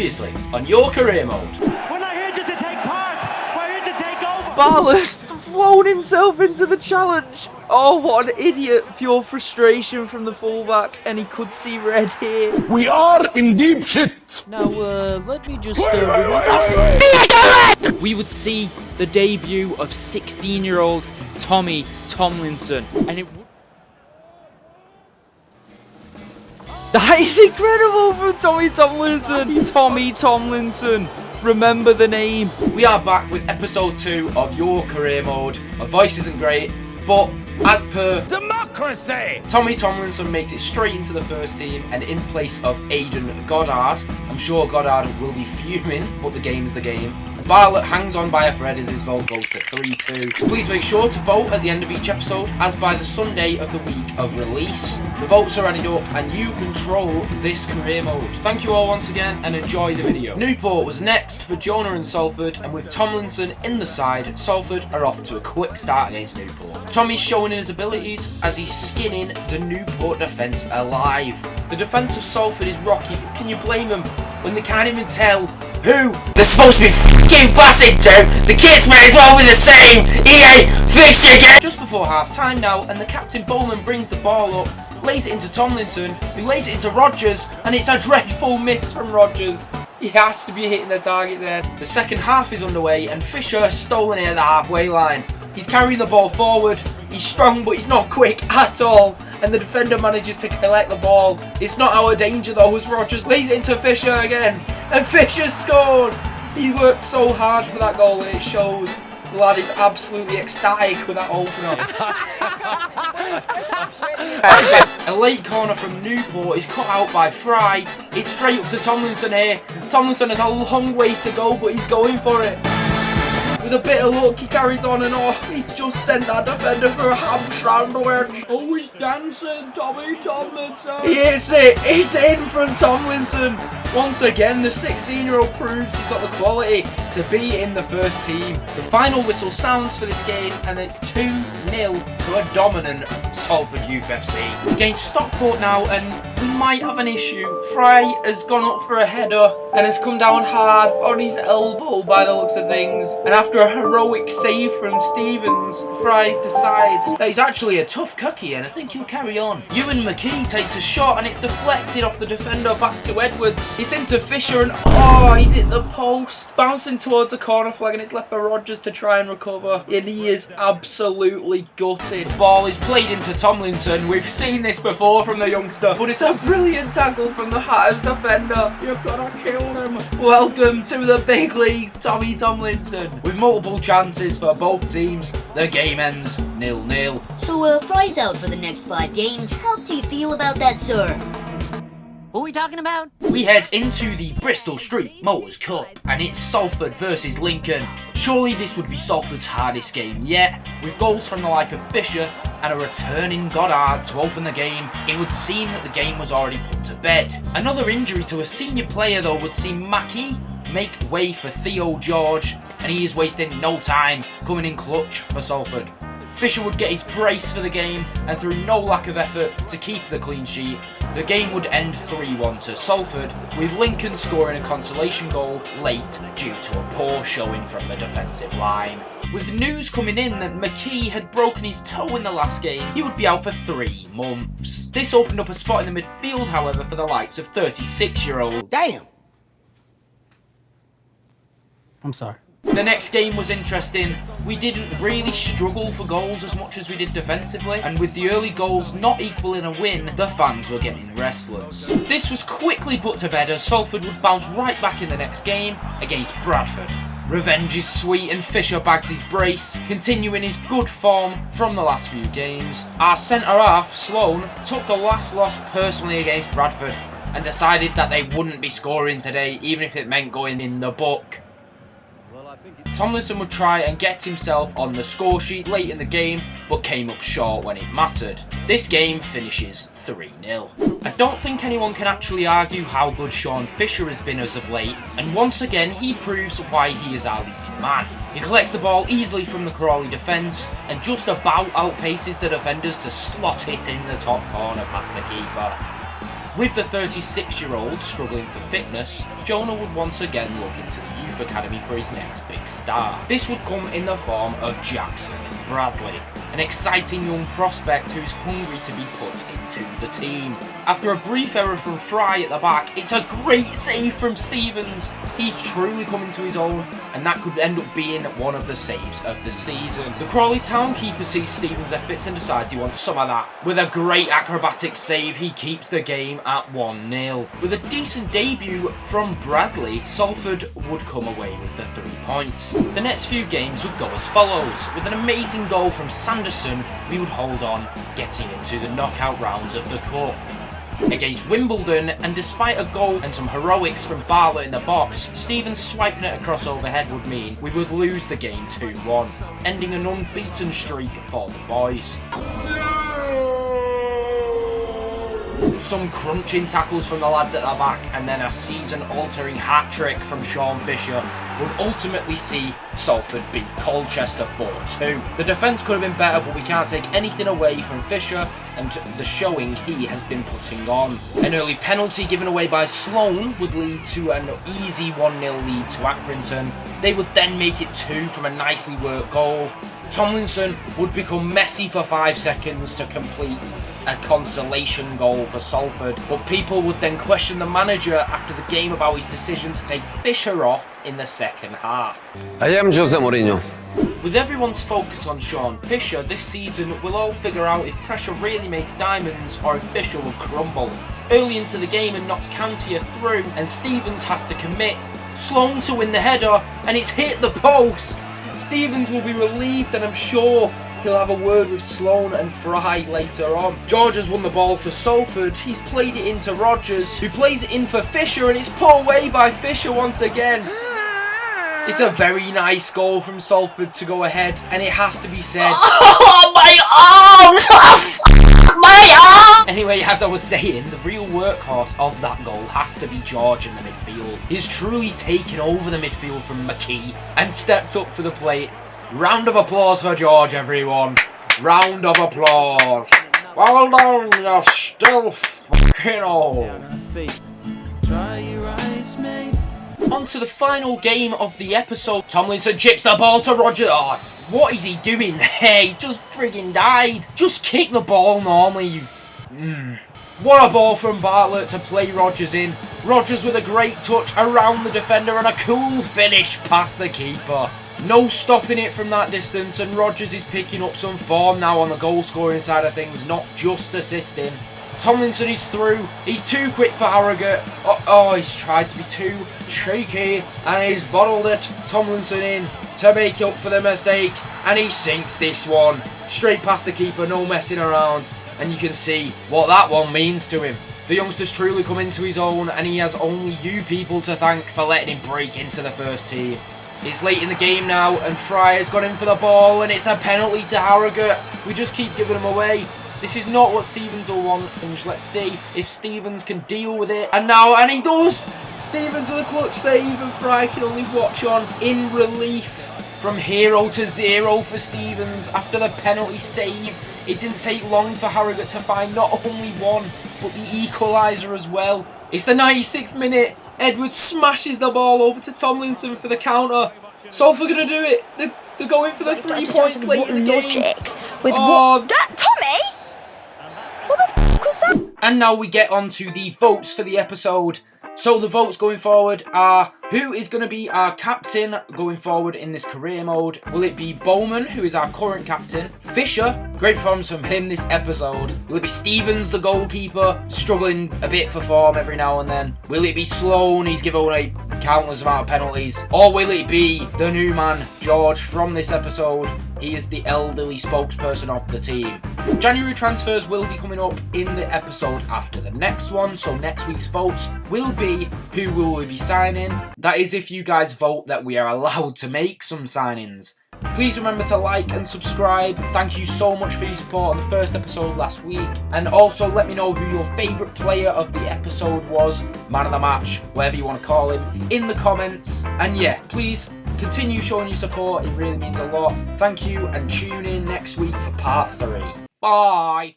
Previously on Your Career Mode. We're not here just to take part, we're here to take over. Barla's thrown himself into the challenge. Oh, what an idiot. Pure frustration from the fullback, and he could see red here. We are in deep shit. Now, let me just... We would see the debut of 16-year-old Tommy Tomlinson, and it... That is incredible from Tommy Tomlinson! Tommy Tomlinson! Remember the name. We are back with episode 2 of Your Career Mode. My voice isn't great, but as per Democracy! Tommy Tomlinson makes it straight into the first team, and in place of Aidan Goddard. I'm sure Goddard will be fuming, but the game's the game. Barlett hangs on by a thread as his vote goes to 3-2. Please make sure to vote at the end of each episode, as by the Sunday of the week of release. The votes are added up and you control this career mode. Thank you all once again and enjoy the video. Newport was next for Jonah and Salford, and with Tomlinson in the side, Salford are off to a quick start against Newport. Tommy's showing his abilities as he's skinning the Newport defence alive. The defence of Salford is rocky, but can you blame them when they can't even tell who they're supposed to be f***ing passing to? The kids may as well be the same. He ain't fixing it. Just before half time now, and the captain Bowman brings the ball up, lays it into Tomlinson, who lays it into Rogers, and it's a dreadful miss from Rogers. He has to be hitting the target there. The second half is underway, and Fisher has stolen it at the halfway line. He's carrying the ball forward. He's strong, but he's not quick at all. And the defender manages to collect the ball. It's not our danger though, as Rogers lays it into Fisher again. And Fisher's scored! He worked so hard for that goal, and it shows. The lad is absolutely ecstatic with that opener. A late corner from Newport is cut out by Fry. It's straight up to Tomlinson here. Tomlinson has a long way to go, but he's going for it. With a bit of luck, he carries on, and he's just sent that defender for a hamstring wedge. Oh, he's dancing, Tommy Tomlinson. He hits it. It's in from Tomlinson. Once again, the 16-year-old proves he's got the quality to be in the first team. The final whistle sounds for this game, and it's 2-0 to a dominant Salford Youth FC. Against Stockport now, and we might have an issue. Fry has gone up for a header and has come down hard on his elbow by the looks of things. And after a heroic save from Stevens, Fry decides that he's actually a tough cookie, and I think he'll carry on. Ewan McKee takes a shot, and it's deflected off the defender back to Edwards. It's into Fisher, and he's hit the post. Bouncing towards a corner flag, and it's left for Rogers to try and recover. And he is absolutely gutted. The ball is played into Tomlinson. We've seen this before from the youngster, but it's a brilliant tackle from the Hatters defender. You've got to kill him. Welcome to the big leagues, Tommy Tomlinson. With multiple chances for both teams, the game ends 0-0. So, Fry's out for the next 5 games. How do you feel about that, sir? Who are we talking about? We head into the Bristol Street Motors Cup, and it's Salford versus Lincoln. Surely this would be Salford's hardest game yet. With goals from the like of Fisher and a returning Goddard to open the game, it would seem that the game was already put to bed. Another injury to a senior player though would see Mackie make way for Theo George, and he is wasting no time coming in clutch for Salford. Fisher would get his brace for the game, and through no lack of effort to keep the clean sheet, the game would end 3-1 to Salford, with Lincoln scoring a consolation goal late due to a poor showing from the defensive line. With news coming in that McKee had broken his toe in the last game, he would be out for 3 months. This opened up a spot in the midfield, however, for the likes of 36-year-old. Damn! I'm sorry. The next game was interesting. We didn't really struggle for goals as much as we did defensively, and with the early goals not equaling a win, the fans were getting restless. This was quickly put to bed as Salford would bounce right back in the next game against Bradford. Revenge is sweet, and Fisher bags his brace, continuing his good form from the last few games. Our centre-half, Sloan, took the last loss personally against Bradford and decided that they wouldn't be scoring today, even if it meant going in the book. Tomlinson would try and get himself on the score sheet late in the game, but came up short when it mattered. This game finishes 3-0. I don't think anyone can actually argue how good Sean Fisher has been as of late, and once again he proves why he is our leading man. He collects the ball easily from the Crawley defence, and just about outpaces the defenders to slot it in the top corner past the keeper. With the 36-year-old struggling for fitness, Jonah would once again look into the youth academy for his next big star. This would come in the form of Jackson Bradley, an exciting young prospect who's hungry to be put into the team. After a brief error from Fry at the back, it's a great save from Stevens. He's truly coming to his own, and that could end up being one of the saves of the season. The Crawley town keeper sees Stevens' efforts and decides he wants some of that. With a great acrobatic save, he keeps the game at 1-0. With a decent debut from Bradley, Salford would come away with the 3 points. The next few games would go as follows. With an amazing goal from Sanderson, we would hold on, getting into the knockout rounds of the Cup. Against Wimbledon, and despite a goal and some heroics from Bartlett in the box, Stevens swiping it across overhead would mean we would lose the game 2-1, ending an unbeaten streak for the boys. Some crunching tackles from the lads at the back, and then a season-altering hat-trick from Sean Fisher would ultimately see Salford beat Colchester 4-2. The defence could have been better, but we can't take anything away from Fisher and the showing he has been putting on. An early penalty given away by Sloan would lead to an easy 1-0 lead to Accrington. They would then make it 2 from a nicely worked goal. Tomlinson would become messy for 5 seconds to complete a consolation goal for Salford, but people would then question the manager after the game about his decision to take Fisher off in the second half. I am Jose Mourinho. With everyone's focus on Sean Fisher this season, we'll all figure out if pressure really makes diamonds or if Fisher will crumble. Early into the game and Notts County are through and Stevens has to commit. Sloan to win the header and it's hit the post. Stevens will be relieved and I'm sure he'll have a word with Sloan and Fry later on. George has won the ball for Salford. He's played it into Rogers, who plays it in for Fisher, and it's put away by Fisher once again. It's a very nice goal from Salford to go ahead, and it has to be said. Oh, my arm! My arm! Anyway, as I was saying, the real workhorse of that goal has to be George in the midfield. He's truly taken over the midfield from McKee and stepped up to the plate. Round of applause for George, everyone. Round of applause. Well done, you're still fucking old. On to the final game of the episode. Tomlinson chips the ball to Roger. Oh, what is he doing there? He's just frigging died. Just kick the ball normally. What a ball from Bartlett to play Rogers in. Rogers with a great touch around the defender and a cool finish past the keeper. No stopping it from that distance, and Rogers is picking up some form now on the goal scoring side of things, not just assisting. Tomlinson is through. He's too quick for Harrogate. Oh, he's tried to be too cheeky, and he's bottled it. Tomlinson in to make up for the mistake, and he sinks this one. Straight past the keeper, no messing around, and you can see what that one means to him. The youngster's truly come into his own, and he has only you people to thank for letting him break into the first team. It's late in the game now, and Fry has got in for the ball, and it's a penalty to Harrogate. We just keep giving them away. This is not what Stevens will want, and let's see if Stevens can deal with it. And he does! Stevens with a clutch save, and Fry can only watch on in relief. From 0 to 0 for Stevens after the penalty save. It didn't take long for Harrogate to find not only one, but the equaliser as well. It's the 96th minute. Edwards smashes the ball over to Tomlinson for the counter. Salford are going to do it. They're going for the 3 points late in the game. With what? Tommy? What the f*** was that? And now we get on to the votes for the episode. So the votes going forward are, who is going to be our captain going forward in this career mode? Will it be Bowman, who is our current captain? Fisher, great performance from him this episode. Will it be Stevens, the goalkeeper, struggling a bit for form every now and then? Will it be Sloan, he's given away countless amount of penalties? Or will it be the new man, George, from this episode? He is the elderly spokesperson of the team. January transfers will be coming up in the episode after the next one, so next week's votes will be who will we be signing. That is if you guys vote that we are allowed to make some signings. Please remember to like and subscribe. Thank you so much for your support on the first episode last week. And also let me know who your favourite player of the episode was, man of the match, whatever you want to call him, in the comments. And yeah, please continue showing your support. It really means a lot. Thank you, and tune in next week for part 3. Bye!